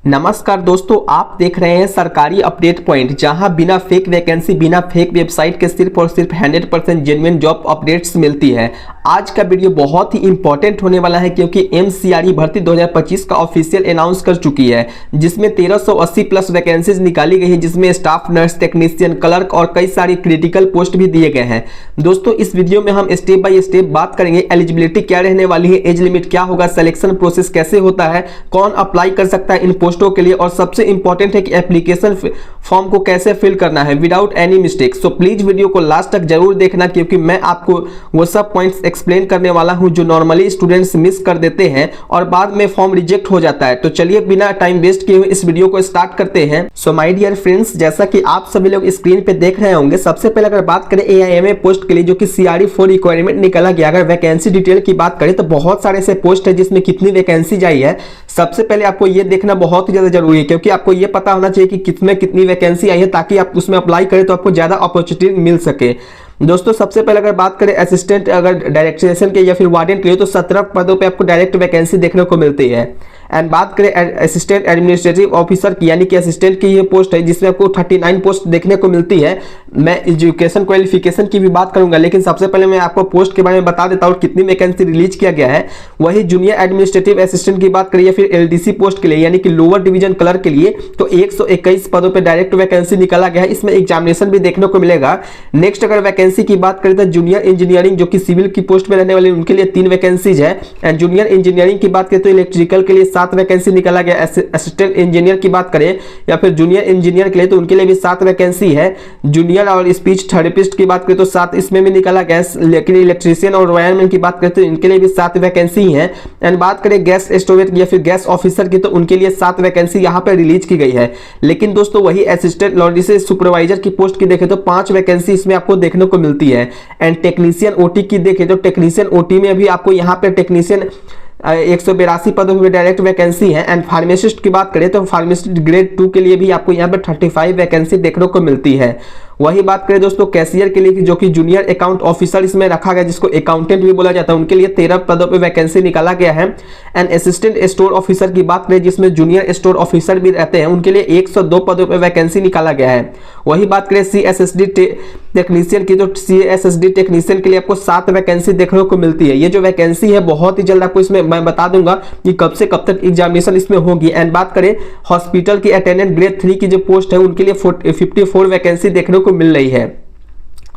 नमस्कार दोस्तों, आप देख रहे हैं सरकारी अपडेट पॉइंट, जहां बिना फेक वैकेंसी, बिना फेक वेबसाइट के सिर्फ और सिर्फ 100% जेन्युइन जॉब अपडेट्स मिलती है। आज का वीडियो बहुत ही इंपॉर्टेंट होने वाला है क्योंकि एमसीआरई भर्ती 2025 का ऑफिशियल अनाउंस कर चुकी है, जिसमें 1380 प्लस वैकेंसीज निकाली गई है, जिसमें स्टाफ नर्स, टेक्नीशियन, क्लर्क और कई सारी क्रिटिकल पोस्ट भी दिए गए हैं। दोस्तों, इस वीडियो में हम स्टेप बाय स्टेप बात करेंगे एलिजिबिलिटी क्या रहने वाली है, एज लिमिट क्या होगा, सिलेक्शन प्रोसेस कैसे होता है, कौन अप्लाई कर सकता है इन पोस्टों के लिए, और सबसे इंपॉर्टेंट है कि एप्लीकेशन फॉर्म को कैसे फिल करना है without any mistake. So please video को लास्ट तक जरूर देखना, क्योंकि मैं आपको वो सब पॉइंट्स एक्सप्लेन करने वाला हूं जो नॉर्मली स्टूडेंट्स मिस कर देते हैं और बाद में फॉर्म रिजेक्ट हो जाता है। तो चलिए बिना टाइम वेस्ट किए हुए इस वीडियो को स्टार्ट करते हैं। सो माय डियर फ्रेंड्स, जैसा कि आप सभी लोग स्क्रीन पे देख रहे होंगे, सबसे पहले अगर बात करें एआईएमए पोस्ट के लिए जो कि सीआरई 4 रिक्वायरमेंट निकाला गया, अगर वैकेंसी डिटेल की बात करें तो बहुत सारे ऐसे पोस्ट है जिसमें कितनी वैकेंसी आई है। सबसे पहले आपको ये देखना बहुत ही ज्यादा जरूरी है, क्योंकि आपको ये पता होना चाहिए कि कितने कितनी वैकेंसी आई है, ताकि आप उसमें अप्लाई करें तो आपको ज्यादा अपॉर्चुनिटी मिल सके। दोस्तों, सबसे पहले अगर बात करें असिस्टेंट अगर डायरेक्शन के या फिर वार्डन के लिए, तो 17 पदों पे आपको डायरेक्ट वैकेंसी देखने को मिलती है। एंड बात करें असिस्टेंट एडमिनिस्ट्रेटिव ऑफिसर की, यानी कि असिस्टेंट की ये पोस्ट है, जिसमें आपको 39 पोस्ट देखने को मिलती है। मैं एजुकेशन क्वालिफिकेशन की भी बात करूंगा, लेकिन सबसे पहले मैं आपको पोस्ट के बारे में बता देता हूँ कितनी वैकेंसी रिलीज किया गया है। वही जूनियर एडमिनिस्ट्रेटिव असिस्टेंट की बात करिए, फिर एलडीसी पोस्ट के लिए यानी कि लोअर डिवीजन क्लर्क के लिए, तो 121 पदों पर डायरेक्ट वैकेंसी निकाला गया है। इसमें एग्जामिनेशन भी देखने को मिलेगा। नेक्स्ट अगर वैकेंसी की बात करें तो जूनियर इंजीनियरिंग जो कि सिविल की पोस्ट में रहने वाले उनके लिए 3 वैकेंसीज है। एंड जूनियर इंजीनियरिंग की बात करें तो इलेक्ट्रिकल के लिए 7 वैकेंसी निकाला गया। असिस्टेंट इंजीनियर की बात करें या फिर जूनियर इंजीनियर के लिए, तो उनके लिए भी 7 वैकेंसी है। जूनियर और स्पीच थेरेपिस्ट की बात करें तो 7 इसमें भी निकाला गया। लेकिन इलेक्ट्रीशियन और वायरमैन की बात करें तो इनके लिए भी 7 वैकेंसी है। एंड बात करें गैस स्टोरेज या फिर गैस ऑफिसर की, तो उनके लिए 7 वैकेंसी यहाँ पे रिलीज की गई है। लेकिन दोस्तों, वही असिस्टेंट लॉजिस्टिक्स सुपरवाइजर की पोस्ट की देखें तो 5 वैकेंसी इसमें आपको देखने को मिलती है। एंड टेक्नीशियन ओटी की देखें तो टेक्नीशियन ओटी में भी आपको यहाँ पे टेक्नीशियन 182 पदों पर डायरेक्ट वैकेंसी है। एंड फार्मासिस्ट की बात करें तो फार्मासिस्ट ग्रेड 2 के लिए भी आपको यहाँ पे 35 वैकेंसी देखने को मिलती है। वही बात करें दोस्तों कैशियर के लिए, जो कि जूनियर अकाउंट ऑफिसर इसमें रखा गया, जिसको अकाउंटेंट भी बोला जाता है, उनके लिए 13 पदों पे वैकेंसी निकाला गया है। एंड असिस्टेंट स्टोर ऑफिसर की बात करें, जिसमें जूनियर स्टोर ऑफिसर भी रहते हैं, उनके लिए 102 पदों पे वैकेंसी निकाला गया है। वही बात करें सीएसएसडी टेक्नीशियन की, तो सीएसएसडी टेक्नीशियन के लिए आपको 7 वैकेंसी देखने को मिलती है। ये जो वैकेंसी है बहुत ही जल्द आपको इसमें मैं बता दूंगा कि कब से कब तक एग्जामिनेशन इसमें होगी। एंड बात करें हॉस्पिटल की अटेंडेंट ग्रेड 3 की जो पोस्ट है, उनके लिए 54 वैकेंसी देखने को मिल रही है।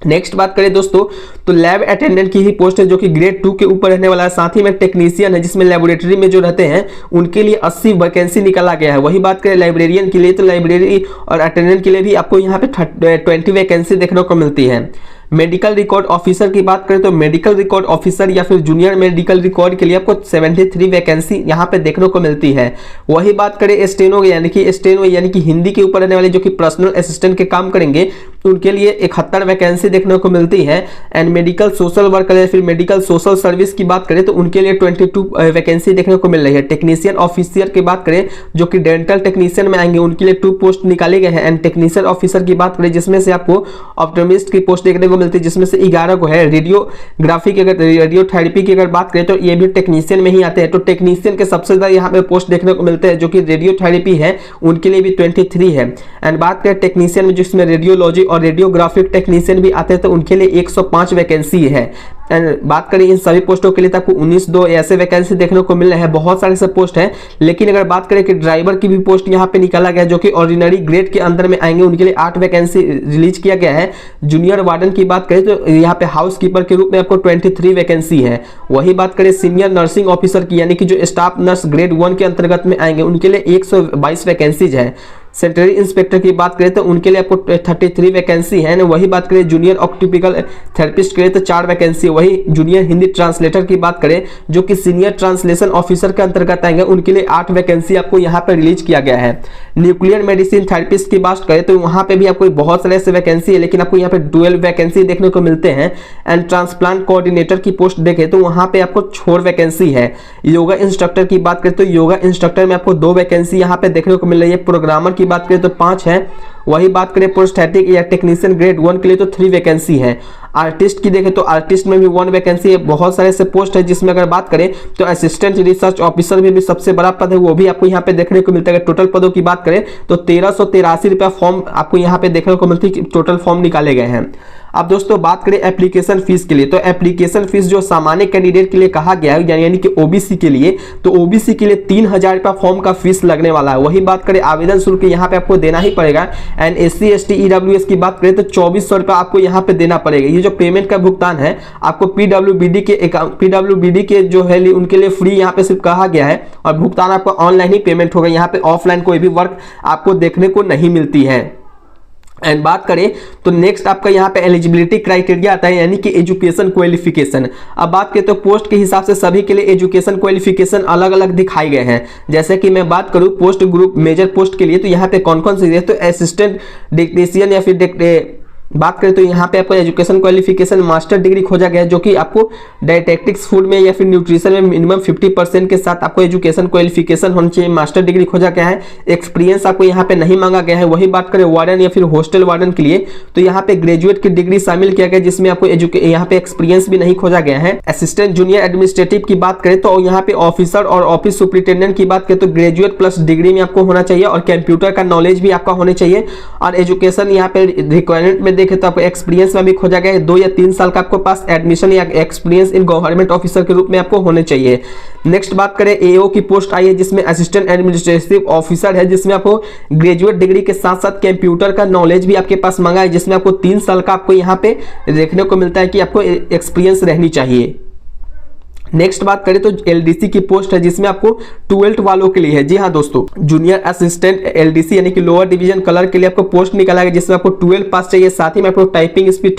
नेक्स्ट बात करें दोस्तों तो लैब अटेंडेंट की ही पोस्ट है, जो कि ग्रेड 2 के ऊपर रहने वाला है। साथ ही में टेक्नीशियन है, जिसमें लेबोरेटरी में जो रहते हैं उनके लिए 80 वैकेंसी निकाला गया है। वही बात करें लाइब्रेरियन के लिए, तो लाइब्रेरी और अटेंडेंट के लिए भी आपको यहाँ पे 20 वैकेंसी देखने को मिलती है। मेडिकल रिकॉर्ड ऑफिसर की बात करें तो मेडिकल रिकॉर्ड ऑफिसर या फिर जूनियर मेडिकल रिकॉर्ड के लिए आपको 73 वैकेंसी यहाँ पे देखने को मिलती है। वही बात करें स्टेनो यानी कि हिंदी के ऊपर रहने वाले जो कि पर्सनल असिस्टेंट के काम करेंगे, उनके लिए 71 वैकेंसी देखने को मिलती है। एंड मेडिकल सोशल वर्कर या फिर मेडिकल सोशल सर्विस की बात करें तो उनके लिए 22 वैकेंसी देखने को मिल रही है। टेक्नीशियन ऑफिसर की बात करें जो कि डेंटल टेक्नीशियन में आएंगे, उनके लिए 2 पोस्ट निकाले गए हैं। एंड टेक्नीशियन ऑफिसर की बात करें, जिसमें से आपको ऑप्टोमिस्ट की पोस्ट देखने मिलती है, जिसमें से 11 को है। रेडियोग्राफी की अगर रेडियोथेरेपी की अगर बात करें तो ये भी टेक्नीशियन में ही आते हैं। तो टेक्नीशियन के सबसे ज्यादा यहाँ पे पोस्ट देखने को मिलते हैं, जो कि रेडियोथेरेपी है, उनके लिए भी 23 है। एंड बात करें टेक्नीशियन में, जिसमें रेडियोलॉजी और रेडियोग्राफिक टेक्नीशियन भी आते हैं, तो उनके लिए 105 वैकेंसी है। एंड बात करें इन सभी पोस्टों के लिए तो आपको 19 ऐसे वैकेंसी देखने को मिल रहे हैं। बहुत सारे सब पोस्ट हैं, लेकिन अगर बात करें कि ड्राइवर की भी पोस्ट यहाँ पे निकाला गया, जो कि ऑर्डिनरी ग्रेड के अंदर में आएंगे, उनके लिए 8 वैकेंसी रिलीज किया गया है। जूनियर वार्डन की बात करें तो यहाँ पे हाउस कीपर के रूप में आपको 23 वैकेंसी है। वही बात करें सीनियर नर्सिंग ऑफिसर की, यानी कि जो स्टाफ नर्स ग्रेड 1 के अंतर्गत में आएंगे, उनके लिए 122 वैकेंसीज है। सेंट्रल इंस्पेक्टर की बात करें तो उनके लिए आपको 33 वैकेंसी है। वही बात करें जूनियर ऑप्टिकल थेरेपिस्ट के लिए तो 4 वैकेंसी। वही जूनियर हिंदी ट्रांसलेटर की बात करें, जो कि सीनियर ट्रांसलेशन ऑफिसर के अंतर्गत आएंगे, उनके लिए 8 वैकेंसी आपको यहाँ पर रिलीज किया गया है। न्यूक्लियर मेडिसिन थेरेपिस्ट की बात करें तो वहाँ पे भी आपको बहुत सारे ऐसे वैकेंसी है, लेकिन आपको यहाँ पे 12 वैकेंसी देखने को मिलते हैं। एंड ट्रांसप्लांट कोऑर्डिनेटर की पोस्ट देखें तो वहाँ पे आपको 4 वैकेंसी है। योगा इंस्ट्रक्टर की बात करें तो योगा इंस्ट्रक्टर में आपको 2 वैकेंसी यहाँ पे देखने को मिल रही है। प्रोग्रामर की बात करें तो 5 है। वही बात करें प्रोस्थेटिक या टेक्नीशियन ग्रेड 1 के लिए तो 3 वैकेंसी है। आर्टिस्ट की देखें तो आर्टिस्ट में भी 1 वैकेंसी है। बहुत सारे ऐसे पोस्ट है जिसमें अगर बात करें तो असिस्टेंट रिसर्च ऑफिसर में भी सबसे बड़ा पद है, वो भी आपको यहाँ पे देखने को मिलता है। टोटल पदों की बात करें तो 1383 रुपया फॉर्म आपको यहाँ पे देखने को मिलती है, टोटल फॉर्म निकाले गए हैं। अब दोस्तों बात करें एप्लीकेशन फीस के लिए, तो एप्लीकेशन फीस जो सामान्य कैंडिडेट के लिए कहा गया है यानी कि ओबीसी के लिए, तो ओबीसी के लिए 3000 रुपया फॉर्म का फीस लगने वाला है। वही बात करें आवेदन शुल्क यहाँ पे आपको देना ही पड़ेगा। एंड एससी एसटी ईडब्ल्यूएस की बात करें तो 2400 रुपया आपको यहाँ पे देना पड़ेगा। ये जो पेमेंट का भुगतान है आपको पीडब्ल्यूबीडी के जो है उनके लिए फ्री यहाँ पे सिर्फ कहा गया है, और भुगतान आपको ऑनलाइन ही पेमेंट होगा। यहाँ पे ऑफलाइन कोई भी वर्क आपको देखने को नहीं मिलती है। एंड बात करें तो नेक्स्ट आपका यहाँ पे एलिजिबिलिटी क्राइटेरिया आता है यानी कि एजुकेशन क्वालिफिकेशन। अब बात करें तो पोस्ट के हिसाब से सभी के लिए एजुकेशन क्वालिफिकेशन अलग अलग दिखाए गए हैं। जैसे कि मैं बात करूँ पोस्ट ग्रुप मेजर पोस्ट के लिए, तो यहाँ पे कौन कौन से है, तो असिस्टेंट टेक्नीशियन या फिर बात करें तो यहाँ पे आपको एजुकेशन क्वालिफिकेशन मास्टर डिग्री खोजा गया है, जो कि आपको डायटेटिक्स फूड में या फिर न्यूट्रिशन में मिनिमम 50% के साथ आपको एजुकेशन क्वालिफिकेशन होनी चाहिए, मास्टर डिग्री खोजा गया है। एक्सपीरियंस आपको यहाँ पे नहीं मांगा गया है। वही बात करें वार्डन या फिर हॉस्टल वार्डन के लिए, तो यहाँ पे ग्रेजुएट की डिग्री शामिल किया गया जिसमें आपको यहाँ पे एक्सपीरियंस भी नहीं खोजा गया है। असिस्टेंट जूनियर एडमिनिस्ट्रेटिव की बात करें तो यहाँ पे ऑफिसर और ऑफिस सुपरिटेंडेंट की बात करें तो ग्रेजुएट प्लस डिग्री में आपको होना चाहिए, और कंप्यूटर का नॉलेज भी आपका होना चाहिए। और एजुकेशन यहाँ पे रिक्वायरमेंट में देखें तो आपको एक्सपीरियंस में भी खोजा गया है 2 या 3 साल का आपको पास एडमिशन या एक्सपीरियंस इन गवर्नमेंट ऑफिसर के रूप में आपको होने चाहिए। नेक्स्ट बात करें एओ की पोस्ट आई है जिसमें असिस्टेंट एडमिनिस्ट्रेटिव ऑफिसर है, जिसमें आपको ग्रेजुएट डिग्री के साथ साथ कंप्यूटर का नॉलेज भी आपके पास मांगा है, जिसमें आपको 3 साल का आपको यहाँ पे देखने को मिलता है कि आपको एक्सपीरियंस रहनी चाहिए। नेक्स्ट बात करें तो एलडीसी की पोस्ट है जिसमें आपको 12th वालों के लिए है। जी हाँ दोस्तों, जूनियर असिस्टेंट एलडीसी यानी कि लोअर डिवीजन कलर के लिए आपको पोस्ट निकाला गया जिसमें आपको 12 पास चाहिए। साथ ही में आपको टाइपिंग स्पीड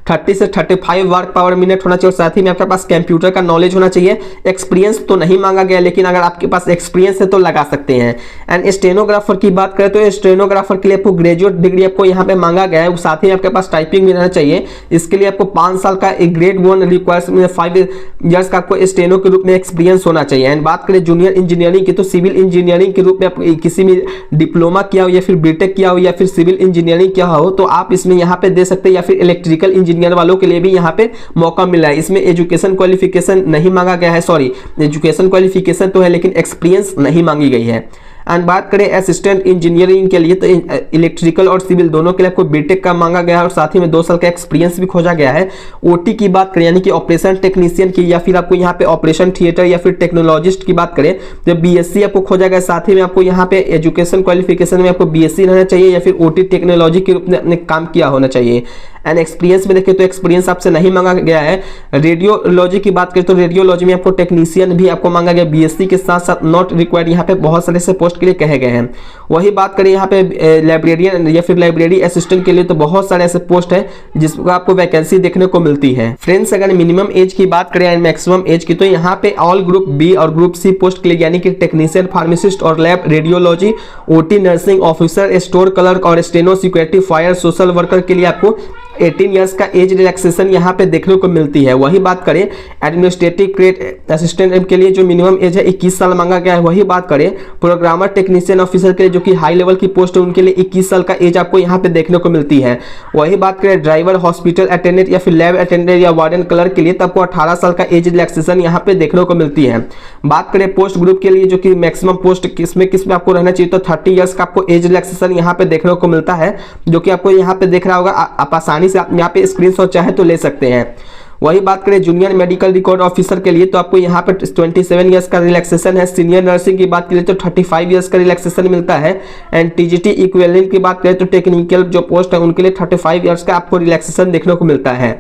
30 से 35 वर्क पावर मिनट होना चाहिए, और साथ ही में आपके पास कंप्यूटर का नॉलेज होना चाहिए। एक्सपीरियंस तो नहीं मांगा गया, लेकिन अगर आपके पास एक्सपीरियंस है तो लगा सकते हैं। एंड स्टेनोग्राफर की बात करें तो स्टेनोग्राफर के लिए आपको ग्रेजुएट डिग्री आपको यहाँ पे मांगा गया है, साथ ही आपके पास टाइपिंग भी रहना चाहिए। इसके लिए आपको 5 साल का एक ग्रेड 1 रिक्वायर्स 5 ईयर्स का आपको स्टेनो के रूप में एक्सपीरियंस होना चाहिए। एंड बात करें जूनियर इंजीनियरिंग की, तो सिविल इंजीनियरिंग के रूप में आप किसी में डिप्लोमा किया हो या फिर बीटेक किया हो या फिर सिविल इंजीनियरिंग किया हो तो आप इसमें यहाँ पे दे सकते हैं, या फिर इलेक्ट्रिकल इंजीनियर वालों के लिए भी यहाँ पे मौका मिला है। इसमें एजुकेशन क्वालिफिकेशन नहीं मांगा गया है, सॉरी एजुकेशन क्वालिफिकेशन तो है लेकिन एक्सपीरियंस नहीं मांगी गई है। एंड बात करें असिस्टेंट इंजीनियरिंग के लिए, तो इलेक्ट्रिकल और सिविल दोनों के लिए आपको बीटेक का मांगा गया है, और साथ ही में 2 साल का एक्सपीरियंस भी खोजा गया है। ओटी की बात करें यानी कि ऑपरेशन टेक्नीशियन की, या फिर आपको यहाँ पे ऑपरेशन थिएटर या फिर टेक्नोलॉजिस्ट की बात करें तो बीएससी आपको खोजा गया। साथ ही में आपको यहाँ पे एजुकेशन क्वालिफिकेशन में आपको बीएससी रहना चाहिए, या फिर ओटी टेक्नोलॉजी के रूप में अपने काम किया होना चाहिए। एंड एक्सपीरियंस में देखें तो एक्सपीरियंस आपसे नहीं मांगा गया है। रेडियोलॉजी की बात करें तो रेडियोलॉजी में आपको टेक्नीशियन भी आपको मांगा गया, बीएससी के साथ साथ नॉट रिक्वायर्ड यहाँ पे बहुत सारे से पोस्ट के लिए कहे गए हैं। वही बात करें यहाँ पे लाइब्रेरियन या फिर लाइब्रेरी असिस्टेंट के लिए, तो बहुत सारे ऐसे पोस्ट है जिसको आपको वैकेंसी देखने को मिलती है। फ्रेंड्स अगर मिनिमम एज की बात करें एंड मैक्सिमम एज की, तो यहाँ पे ऑल ग्रुप बी और ग्रुप सी पोस्ट के लिए यानी कि टेक्नीशियन, फार्मासिस्ट और lab radiology, OT, nursing officer, store clerk और steno security, fire, social worker के लिए आपको 18 इयर्स का एज रिलैक्सेशन यहाँ पे देखने को मिलती है। वही बात करें एडमिनिस्ट्रेटिव ग्रेड असिस्टेंट के लिए जो मिनिमम एज है 21 साल मांगा गया है। वही बात करें प्रोग्रामर टेक्नीशियन ऑफिसर के लिए जो कि हाई लेवल की पोस्ट है उनके लिए 21 साल का एज आपको यहाँ पे देखने को मिलती है। वही बात करें ड्राइवर, हॉस्पिटल अटेंडेंट या फिर लैब अटेंडेंट या वार्डन क्लर्क के लिए तो आपको 18 साल का एज रिलैक्सेशन यहाँ पे देखने को मिलती है। बात करें पोस्ट ग्रुप के लिए जो कि मैक्सिमम पोस्ट किसमें आपको रहना चाहिए, तो 30 इयर्स का आपको एज रिलैक्सेशन यहाँ पे देखने को मिलता है, जो कि आपको यहाँ पे देख रहा होगा। आप आसानी से आप यहाँ पे स्क्रीनशॉट चाहे तो ले सकते हैं। वही बात करें जूनियर मेडिकल रिकॉर्ड ऑफिसर के लिए, तो आपको यहाँ पे 27 इयर्स का रिलैक्सेशन है। सीनियर नर्सिंग की बात करें तो 35 इयर्स का रिलैक्सेशन मिलता है। एंड टीजीटी इक्विवेलेंट की बात करें तो टेक्निकल जो पोस्ट है उनके लिए 35 इयर्स का आपको रिलैक्सेशन देखने को मिलता है।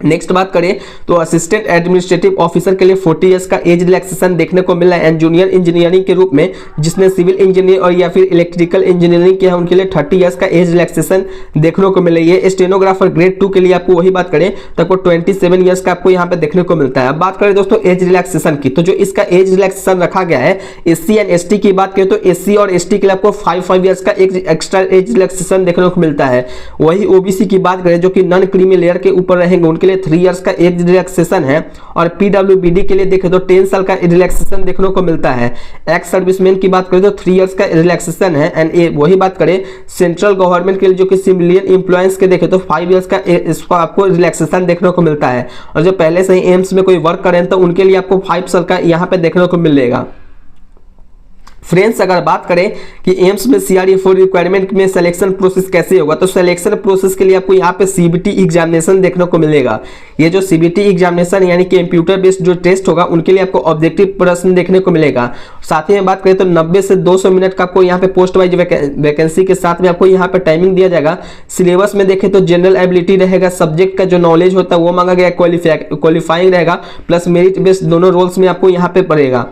नेक्स्ट बात करें तो असिस्टेंट एडमिनिस्ट्रेटिव ऑफिसर के लिए 40 इयर्स का एज रिलैक्सेशन देखने को मिला है। एंड जूनियर इंजीनियरिंग के रूप में जिसने सिविल इंजीनियर और या फिर इलेक्ट्रिकल इंजीनियरिंग किया है उनके लिए 30 इयर्स का एज रिलैक्सेशन देखने को मिला है। ये स्टेनोग्राफर ग्रेड 2 के लिए आपको वही बात करें तो आपको 27 इयर्स का आपको यहाँ पे देखने को मिलता है। अब बात करें दोस्तों एज रिलैक्सेशन की, तो जो इसका एज रिलैक्सेशन रखा गया है एससी एंड एसटी की बात करें तो एससी और एसटी के लिए आपको 5 इयर्स का एक एक्स्ट्रा एज रिलैक्सेशन देखने को मिलता है। वही ओबीसी की बात करें जो कि नॉन क्रीमी लेयर के ऊपर रहेंगे उनके लिए 3 इयर्स का एज रिलैक्सेशन है और पीडब्ल्यूबीडी के लिए देखें तो 10 साल का रिलैक्सेशन देखने को मिलता है। एक्स सर्विसमैन की बात करें तो 3 इयर्स का रिलैक्सेशन है। एंड वही बात करें सेंट्रल गवर्नमेंट के लिए जो कि सिविलियन एम्प्लॉयज के देखें तो 5 इयर्स का इसको आपको रिलैक्सेशन देखने को मिलता है। और जो पहले से ही एम्स में कोई वर्क करें तो उनके लिए आपको 5 साल का यहाँ पे देखने को मिलेगा। फ्रेंड्स, अगर बात करें कि एम्स में CRE4 रिक्वायरमेंट में सिलेक्शन प्रोसेस कैसे होगा, तो सिलेक्शन प्रोसेस के लिए आपको यहाँ पे CBT एग्जामिनेशन देखने को मिलेगा। ये जो CBT एग्जामिनेशन यानी कि कंप्यूटर बेस्ड जो टेस्ट होगा उनके लिए आपको ऑब्जेक्टिव प्रश्न देखने को मिलेगा। साथ ही में बात करें तो 90 से 200 मिनट का आपको यहाँ पे पोस्ट वाइज वैकेंसी के साथ में आपको यहाँ पे टाइमिंग दिया जाएगा। सिलेबस में देखें तो जनरल एबिलिटी रहेगा, सब्जेक्ट का जो नॉलेज होता है वो मांगा गया, क्वालिफाइंग रहेगा, प्लस मेरिट बेस्ड दोनों रोल्स में आपको यहाँ पे पड़ेगा।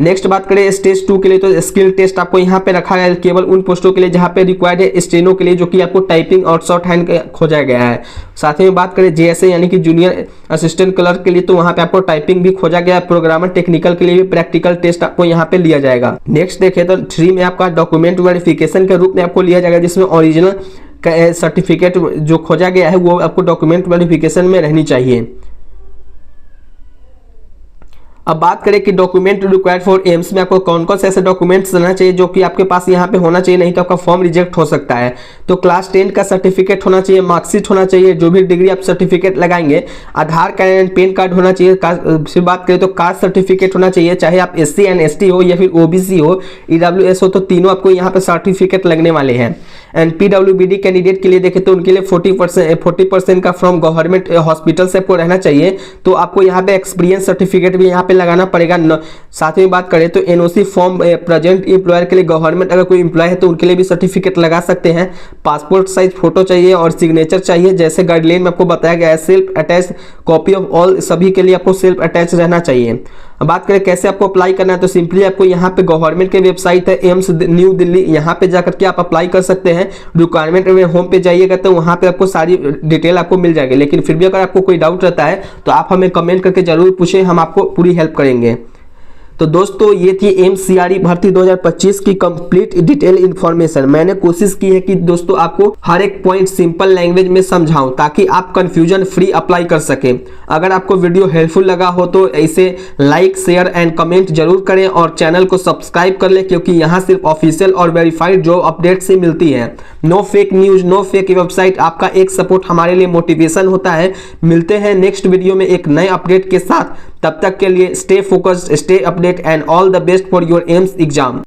नेक्स्ट बात करें स्टेज 2 के लिए तो स्किल टेस्ट आपको यहाँ पे रखा गया है केवल उन पोस्टों के लिए जहाँ पे रिक्वायर्ड है स्टेनो के लिए, जो कि आपको टाइपिंग और शॉर्ट हैंड खोजा गया है। साथ ही में बात करें JSA यानी कि जूनियर असिस्टेंट क्लर्क के लिए तो वहाँ पे आपको टाइपिंग भी खोजा गया है। प्रोग्रामर टेक्निकल के लिए भी प्रैक्टिकल टेस्ट आपको यहाँ पे लिया जाएगा। नेक्स्ट देखें तो 3 में आपका डॉक्यूमेंट वेरिफिकेशन के रूप में आपको लिया जाएगा, जिसमें ओरिजिनल सर्टिफिकेट जो खोजा गया है वो आपको डॉक्यूमेंट वेरिफिकेशन में रहनी चाहिए। अब बात करें कि डॉक्यूमेंट रिक्वायर्ड फॉर एम्स में आपको कौन कौन से ऐसे डॉक्यूमेंट्स रहना चाहिए जो कि आपके पास यहाँ पे होना चाहिए, नहीं तो आपका फॉर्म रिजेक्ट हो सकता है। तो क्लास 10 का सर्टिफिकेट होना चाहिए, मार्कशीट होना चाहिए, जो भी डिग्री आप सर्टिफिकेट लगाएंगे, आधार कार्ड एंड पैन कार्ड होना चाहिए। फिर बात करें तो कास्ट सर्टिफिकेट होना चाहिए, चाहे आप SC एंड ST हो या फिर OBC हो, EWS हो, तो तीनों आपको यहाँ पे सर्टिफिकेट लगने वाले हैं। एंड PWBD कैंडिडेट के लिए देखें तो उनके लिए 40% का फ्रॉम गवर्नमेंट हॉस्पिटल से आपको रहना चाहिए। तो आपको यहाँ पे एक्सपीरियंस सर्टिफिकेट भी यहाँ पे लगाना पड़ेगा। साथ में बात करें तो NOC फॉर्म प्रेजेंट एम्प्लॉयर के लिए, गवर्नमेंट अगर कोई एम्प्लॉय है तो उनके लिए भी सर्टिफिकेट लगा सकते हैं। पासपोर्ट साइज फोटो चाहिए और सिग्नेचर चाहिए, जैसे गाइडलाइन में आपको बताया गया है। Self attach copy of all, सभी के लिए आपको सेल्फ अटैच रहना चाहिए। बात करें कैसे आपको अप्लाई करना है, तो सिंपली आपको यहाँ पे गवर्नमेंट के वेबसाइट है एम्स न्यू दिल्ली, यहाँ पे जाकर के आप अप्लाई कर सकते हैं। रिक्वायरमेंट में होम पे जाइएगा तो वहाँ पे आपको सारी डिटेल आपको मिल जाएगी। लेकिन फिर भी अगर आपको कोई डाउट रहता है तो आप हमें कमेंट करके जरूर पूछें, हम आपको पूरी हेल्प करेंगे। तो दोस्तों ये थी एम्स CRE भर्ती 2025 की कंप्लीट डिटेल इन्फॉर्मेशन। मैंने कोशिश की है कि दोस्तों आपको हर एक पॉइंट सिंपल लैंग्वेज में समझाऊं ताकि आप कंफ्यूजन फ्री अप्लाई कर सकें। अगर आपको वीडियो हेल्पफुल लगा हो तो इसे लाइक शेयर एंड कमेंट जरूर करें और चैनल को सब्सक्राइब कर लें, क्योंकि यहाँ सिर्फ ऑफिशियल और वेरीफाइड जॉब अपडेट से मिलती है। No fake news, no fake website. आपका एक सपोर्ट हमारे लिए मोटिवेशन होता है। मिलते हैं नेक्स्ट वीडियो में एक नए अपडेट के साथ। तब तक के लिए stay focused, stay update and all the best for your AIIMS exam.